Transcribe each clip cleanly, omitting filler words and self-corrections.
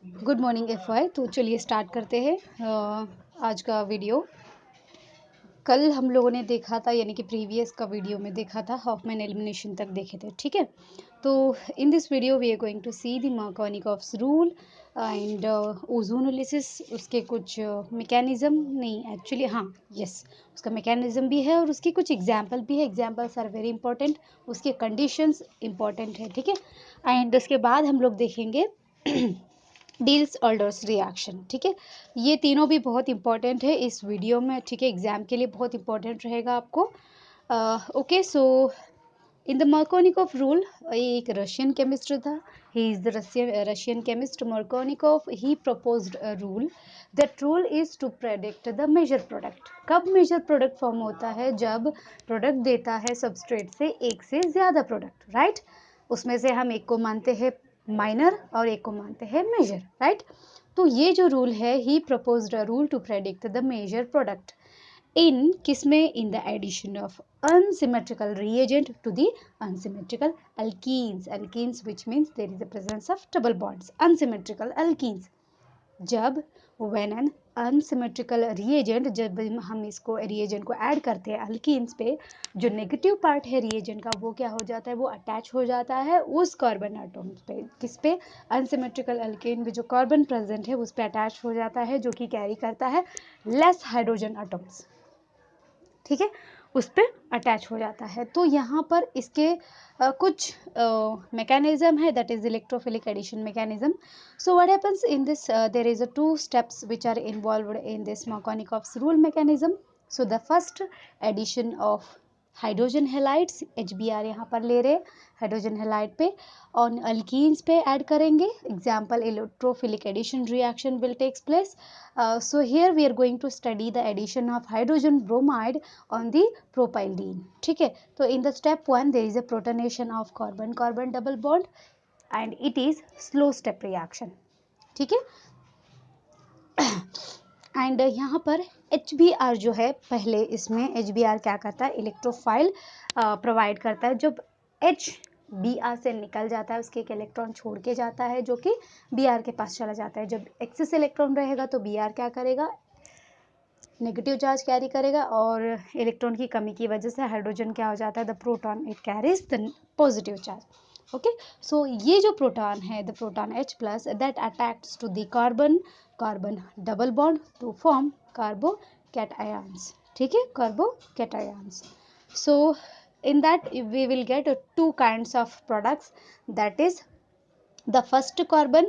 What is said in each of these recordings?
Good morning FY. तो चलिए start करते हैं आज का वीडियो। कल हम लोगों ने देखा था, यानी कि प्रीवियस का वीडियो में देखा था, हॉफमैन एलिमिनेशन तक देखे थे, ठीक है। तो in this video we are going to see the Markovnikov's rule and ozonolysis. उसके कुछ मैकेनिज्म नहीं, एक्चुअली हाँ, यस, उसका मैकेनिज्म भी है और उसकी कुछ एग्जाम्पल भी है। एग्जाम्पल्स आर वेरी इंपॉर्टेंट, उसके कंडीशंस इंपॉर्टेंट है, ठीक है। एंड उसके बाद हम लोग देखेंगे डील्स ऑल्डर्स रिएक्शन, ठीक है। ये तीनों भी बहुत इंपॉर्टेंट है इस वीडियो में, ठीक है। एग्जाम के लिए बहुत इंपॉर्टेंट रहेगा आपको। Okay, so in the Markovnikov rule, एक रशियन केमिस्ट था। He is the Russian chemist Markovnikov. He proposed a rule. That rule is to predict the major product. कब मेजर प्रोडक्ट फॉर्म होता है? जब प्रोडक्ट देता है सबस्ट्रेट से एक से ज़्यादा प्रोडक्ट, राइट। उसमें से हम एक को मानते हैं माइनर और एक को मानते हैं मेजर, राइट। तो ये जो रूल है, he proposed a rule to predict the major product in किसमें? In the addition of unsymmetrical reagent to the unsymmetrical alkenes which means there is a presence of double bonds, unsymmetrical alkenes। जब when an unsymmetrical reagent, जब हम इसको reagent को add करते हैं alkenes पे, जो नेगेटिव पार्ट है reagent का वो क्या हो जाता है? वो अटैच हो जाता है उस कार्बन एटम्स पे। किस पे? अनसिमेट्रिकल अल्केन में जो कार्बन प्रेजेंट है उस पे अटैच हो जाता है, जो कि कैरी करता है लेस हाइड्रोजन एटम्स, ठीक है। उस पर अटैच हो जाता है। तो यहाँ पर इसके कुछ मैकेनिज्म है, that is electrophilic addition mechanism. So what happens in this, there is a 2 steps which are involved in this Markovnikov's rule mechanism. So the first, addition of hydrogen halides, HBr यहाँ पर ले रहे, hydrogen halide पे on alkenes पे add करेंगे। Example, electrophilic addition reaction will takes place. So here we are going to study the addition of hydrogen bromide on the propylene, ठीक है। तो in the step 1 there is a protonation of carbon carbon double bond and it is slow step reaction, ठीक है। And यहाँ पर HBr जो है, पहले इसमें HBr क्या करता है? इलेक्ट्रोफाइल प्रोवाइड करता है। जब HBr से निकल जाता है, उसके एक इलेक्ट्रॉन छोड़ के जाता है, जो कि Br के पास चला जाता है। जब एक्सेस इलेक्ट्रॉन रहेगा तो Br क्या करेगा? नेगेटिव चार्ज कैरी करेगा, और इलेक्ट्रॉन की कमी की वजह से हाइड्रोजन क्या हो जाता है? The proton, it carries the positive charge. Okay, so ये जो प्रोटॉन है, the proton H plus, that attacks to the carbon carbon double bond to form carbocations, ठीक है, carbocations. So in that we will get 2 kinds of products, that is the first carbon,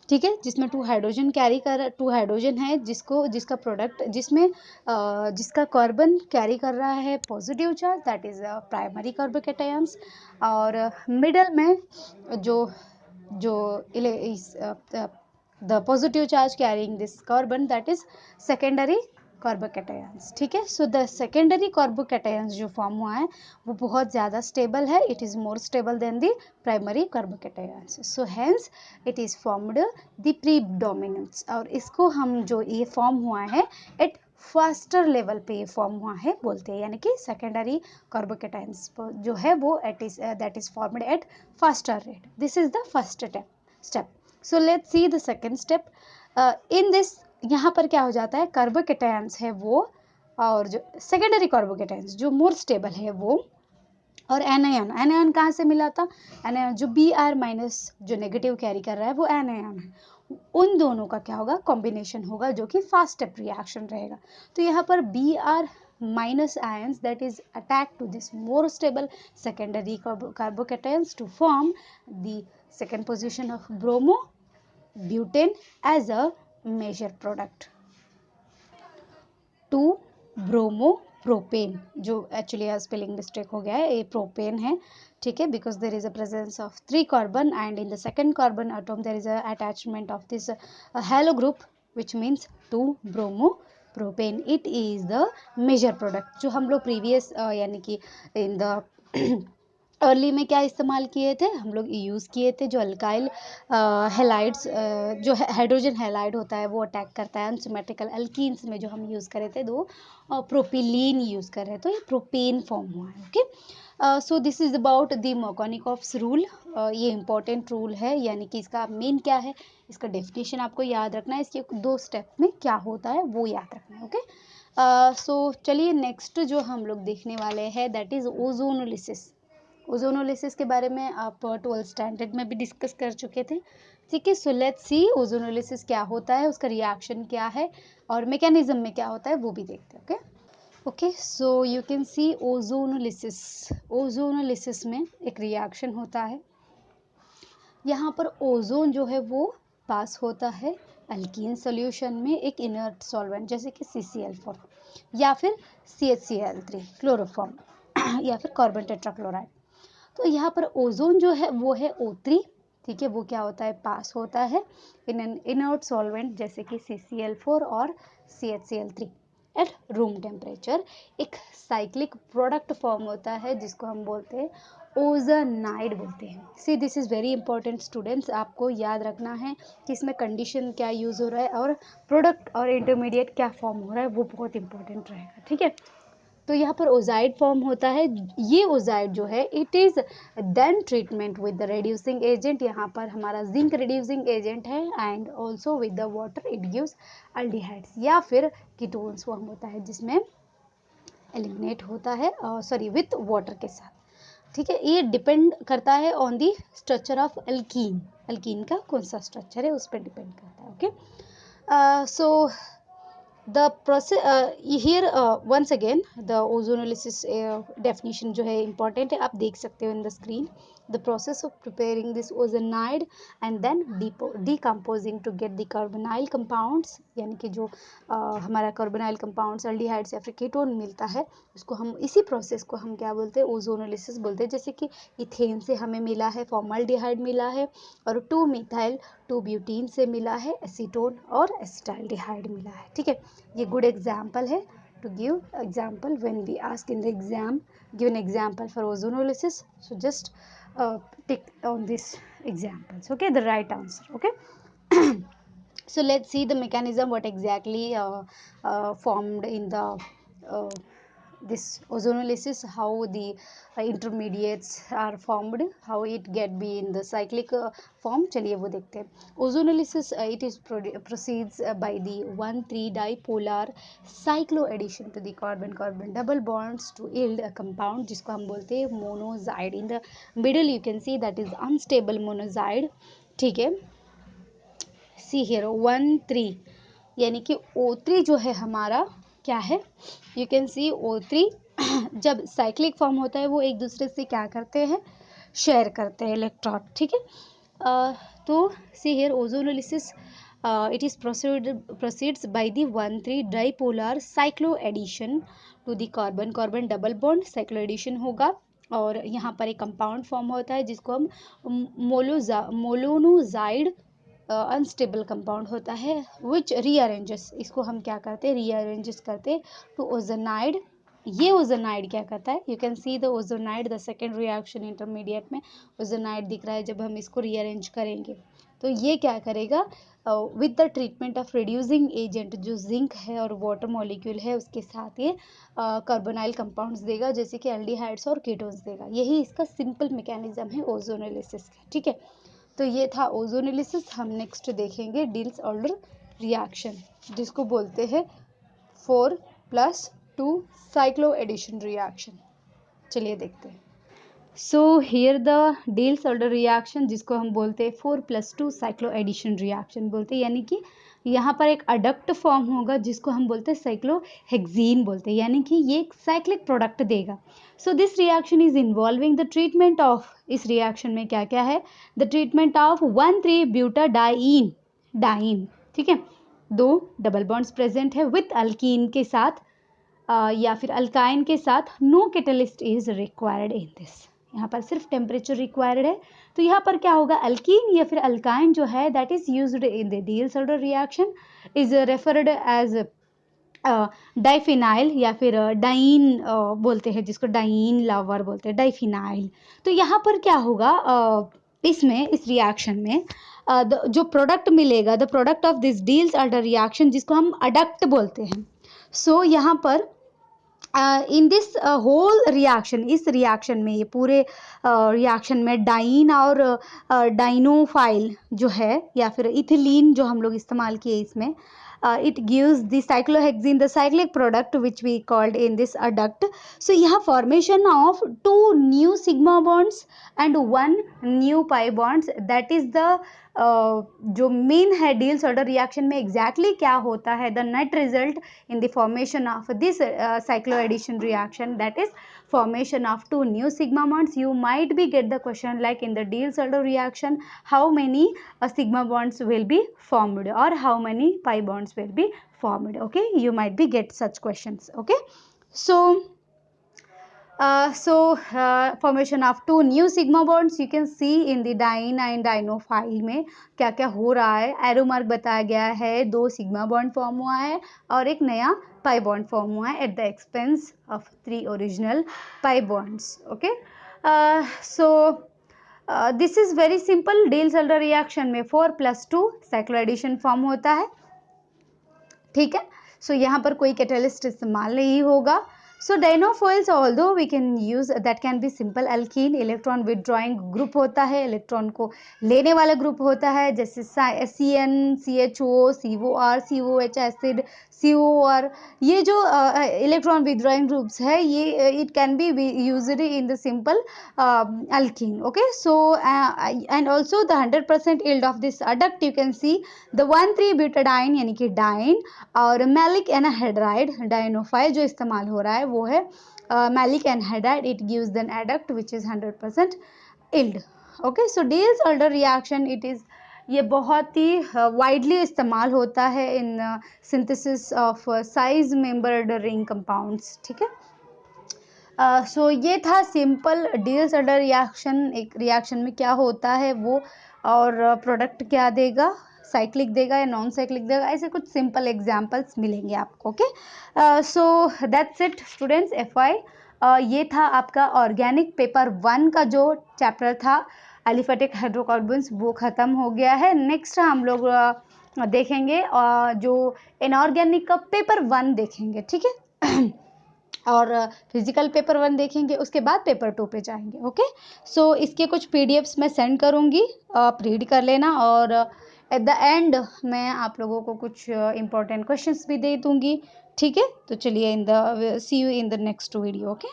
ठीक है, जिसमें 2 hydrogen carry कर, 2 hydrogen है, जिसका product, जिसका carbon carry कर रहा है positive charge, that is primary carbocations. और मिडल में जो जो the positive charge carrying this carbon, that is secondary carbocations, ठीक है। सो द सेकेंडरी कार्बोकैटायंस जो फॉर्म हुआ है वो बहुत ज़्यादा स्टेबल है, it is more stable then the primary carbocations. So hence it is formed the predominance. और इसको हम, जो ये फॉर्म हुआ है एट फास्टर लेवल पे ये फॉर्म हुआ है बोलते हैं, यानी कि सेकेंडरी कार्बोकैटायंस जो है वो that is formed at faster rate. This is the first step. So let's see the second step. In this, यहाँ पर क्या हो जाता है? कार्बोकैटायंस है वो, और जो सेकेंडरी कार्बोकैटायंस जो मोर स्टेबल है वो, और एनायन कहाँ से मिला था? एनायन जो Br माइनस जो नेगेटिव कैरी कर रहा है वो एनायन है, उन दोनों का क्या होगा? कॉम्बिनेशन होगा, जो कि फास्ट स्टेप रिएक्शन रहेगा। तो यहाँ पर Br minus ions that is attacked to this more stable secondary carbocations to form the second position of bromo butane as a major product to bromo propane, जो actually यहाँ spelling mistake हो गया है, ये प्रोपेन है, ठीक है, because there is a presence of 3 carbon and in the second carbon atom there is a attachment of this halo group which means 2 bromo propane. It is the major product, जो हम लोग previous यानी कि in the early में क्या इस्तेमाल किए थे? हम लोग यूज़ किए थे जो अल्काइल हेलाइड्स, जो हाइड्रोजन हेलाइड होता है वो अटैक करता है अनसिमेट्रिकल अल्कीन्स में, जो हम यूज़ करे थे, दो प्रोपिलीन यूज़ कर रहे हैं, तो ये प्रोपेन फॉर्म हुआ है। Okay, so this is about the Markovnikov's rule. ये इम्पॉर्टेंट रूल है, यानी कि इसका मेन क्या है, इसका डेफिनेशन आपको याद रखना है, इसके 2 स्टेप में क्या होता है वो याद रखना है। ओके, सो चलिए नेक्स्ट जो हम लोग देखने वाले हैं दैट इज़ ओजोनोलिसिस। ओजोनोलिसिस के बारे में आप 12th स्टैंडर्ड में भी डिस्कस कर चुके थे। ठीक है, सो लेट्स सी ओजोनोलिसिस क्या होता है, उसका रिएक्शन क्या है और मैकेनिज्म में क्या होता है वो भी देखते हैं। Okay, so you can see ozonolysis. Ozonolysis में एक रिएक्शन होता है, यहाँ पर ओजोन जो है वो पास होता है अल्कीन सॉल्यूशन में एक इनर्ट सॉल्वेंट जैसे कि CCl4 या फिर CHCl3 क्लोरोफॉर्म या फिर कार्बन टेट्राक्लोराइड। तो यहाँ पर ओजोन जो है वो है O3। ठीक है, वो क्या होता है, पास होता है इन एन इनर्ट सॉल्वेंट जैसे कि CCl4 और CHCl3 एट रूम टेम्परेचर। एक साइक्लिक प्रोडक्ट फॉर्म होता है जिसको हम बोलते हैं ओजोनाइड बोलते हैं। See this is very important students, आपको याद रखना है कि इसमें कंडीशन क्या यूज़ हो रहा है और प्रोडक्ट और इंटरमीडिएट क्या फॉर्म हो रहा है, वो बहुत इंपॉर्टेंट रहेगा। ठीक है, तो यहाँ पर ओजाइड फॉर्म होता है। ये ओजाइड जो है it is then treatment with the reducing agent, यहाँ पर हमारा जिंक रिड्यूसिंग एजेंट है and also with the water it gives aldehydes या फिर कीटोन्स फॉर्म होता है जिसमें एलिमिनेट होता है सॉरी विथ वाटर के साथ। ठीक है, ये डिपेंड करता है on the structure of alkene. Alkene का कौन सा स्ट्रक्चर है उस पर डिपेंड करता है। Okay, so the process here once again the ozonolysis definition जो है important है, आप देख सकते हो in the screen। the process of preparing this ozonide and then decomposing to get the carbonyl compounds, यानी कि जो हमारा कार्बोनाइल कंपाउंड्स अल्डिहाइड्स या फिर कीटोन मिलता है उसको हम इसी प्रोसेस को हम क्या बोलते हैं, ओजोनोलिसिस बोलते हैं। जैसे कि इथेन से हमें मिला है फॉर्मल्डिहाइड मिला है और 2 मिथाइल 2 ब्यूटीन से मिला है एसीटोन और एसिटाल्डिहाइड मिला है। ठीक है, ये गुड एग्जाम्पल है to give example when we ask in the exam, give an example for ozonolysis, so just tick on this examples. Okay, the right answer. Okay, so let's see the mechanism what exactly formed in the this ozonolysis, how the intermediates are formed, how it get be in the cyclic form। चलिए वो देखते हैं। ozonolysis it is proceeds by the 1,3 dipolar cycloaddition to the carbon carbon double bonds to yield a compound जिसको हम बोलते हैं monoxide। in the middle you can see that is unstable monoxide। ठीक है, सी हियर 1,3 यानी कि O3 जो है हमारा क्या है, यू कैन सी O3 जब साइक्लिक फॉर्म होता है वो एक दूसरे से क्या करते हैं, शेयर करते हैं इलेक्ट्रॉन। ठीक है, तो see here ozonolysis it is proceeds by the 1,3 dipolar cycloaddition to the carbon carbon double bond। cycloaddition होगा और यहाँ पर एक कंपाउंड फॉर्म होता है जिसको हम मोलोनोजाइड अनस्टेबल कंपाउंड होता है विच रीअरेंजेस, इसको हम क्या करते हैं, रीअरेंजेस करते टू ओजोनाइड। ये ओजोनाइड क्या करता है, you can see the ozonide, the second reaction intermediate में ओजोनाइड दिख रहा है। जब हम इसको रीअरेंज करेंगे तो ये क्या करेगा, with the treatment of reducing agent, जो जिंक है और वाटर मॉलिक्यूल है उसके साथ ये कार्बोनाइल कंपाउंड्स देगा जैसे कि एल्डिहाइड्स और कीटोन्स देगा। यही इसका सिंपल मैकेनिज्म है ओजोनोलिसिस का। ठीक है, तो ये था ओजोनोलिसिस। हम नेक्स्ट देखेंगे डिल्स ऑल्डर रिएक्शन जिसको बोलते हैं 4+2 साइक्लोएडिशन रिएक्शन। चलिए देखते हैं। So here the Diels Alder reaction जिसको हम बोलते हैं 4+2 साइक्लोएडिशन रिएक्शन बोलते हैं, यानी कि यहाँ पर एक अडक्ट फॉर्म होगा जिसको हम बोलते हैं साइक्लोहेक्सीन बोलते हैं, यानी कि ये एक साइक्लिक प्रोडक्ट देगा। So this reaction is involving the treatment of, इस रिएक्शन में क्या क्या है, द ट्रीटमेंट ऑफ 1,3-ब्यूटाडाइन डाइन। ठीक है, 2 डबल बॉन्ड्स प्रेजेंट है विथ अल्कीन के साथ या फिर अल्काइन के साथ। No catalyst is required in this, यहाँ पर सिर्फ टेम्परेचर रिक्वायर्ड है। तो यहाँ पर क्या होगा, अल्कीन या फिर अल्काइन जो है that is used in the Diels Alder reaction is referred as diphenyl या फिर डाइन बोलते हैं जिसको डाइन लवर बोलते हैं, डाइफिनाइल। तो यहाँ पर क्या होगा, इसमें इस रिएक्शन में जो प्रोडक्ट मिलेगा, the product of this deals Alder reaction जिसको हम अडक्ट बोलते हैं। सो यहाँ पर इन दिस होल रिएक्शन, इस रिएक्शन में, ये पूरे रिएक्शन में डाइन और डाइनोफाइल जो है या फिर इथिलीन जो हम लोग इस्तेमाल किए इसमें, it gives the cyclohexene, the cyclic product which we called in this adduct. So यहाँ formation of 2 new sigma bonds and 1 new pi bonds, that is the जो मेन है Diels order reaction में exactly क्या होता है, the net result in the formation of this cycloaddition reaction, that is formation of 2 new sigma bonds. You might be get the question like in the Diels order reaction how many sigma bonds will be formed or how many pi bonds will be formed. Okay, you might be get such questions. Okay, so formation of 2 new sigma bonds you can see in the dine and dinophile में क्या क्या हो रहा है. Arrow mark बताया गया है, 2 sigma bond form हुआ है और एक नया पाई बॉन्ड फॉर्म हुआ है at the expense of 3 original pi bonds. Okay, so this is very simple. Diels-Alder reaction में 4+2 साइक्लोएडिशन फॉर्म होता है. ठीक है, सो यहाँ पर कोई कैटलिस्ट इस्तेमाल नहीं होगा. So dinophils although we can use that can be simple alkene, electron withdrawing group होता है, इलेक्ट्रॉन को लेने वाला ग्रुप होता है, जैसे CN, CHO, COR, COH acid, COR. ये जो इलेक्ट्रॉन विथड्रॉइंग ग्रुप्स है ये it can be used in the simple alkene. Okay, so and also the 100% yield of this adduct you can see the 1,3-butadiene यानी कि dine और maleic anhydride dienophile जो इस्तेमाल हो रहा है वो है maleic anhydride. It gives then adduct which is 100% yield. Okay, so Diels-Alder reaction it is, ये बहुत ही वाइडली इस्तेमाल होता है in synthesis of size membered ring compounds. ठीक है, सो ये था सिंपल Diels-Alder रिएक्शन. एक रिएक्शन में क्या होता है वो और प्रोडक्ट क्या देगा, साइक्लिक देगा या नॉन साइक्लिक देगा, ऐसे कुछ सिंपल एग्जांपल्स मिलेंगे आपको. Okay, so that's it students. FY ये था आपका ऑर्गेनिक पेपर 1 का जो चैप्टर था एलिफेटिक हाइड्रोकार्बन्स, वो ख़त्म हो गया है. नेक्स्ट हम लोग देखेंगे जो इनऑर्गेनिक का पेपर 1 देखेंगे. ठीक है, और फिजिकल पेपर 1 देखेंगे, उसके बाद पेपर 2 पे जाएंगे. ओके, सो इसके कुछ PDFs मैं सेंड करूँगी, आप रीड कर लेना और एट द एंड मैं आप लोगों को कुछ इंपॉर्टेंट क्वेश्चंस भी दे दूँगी. ठीक है, तो चलिए see you in the next video. Okay.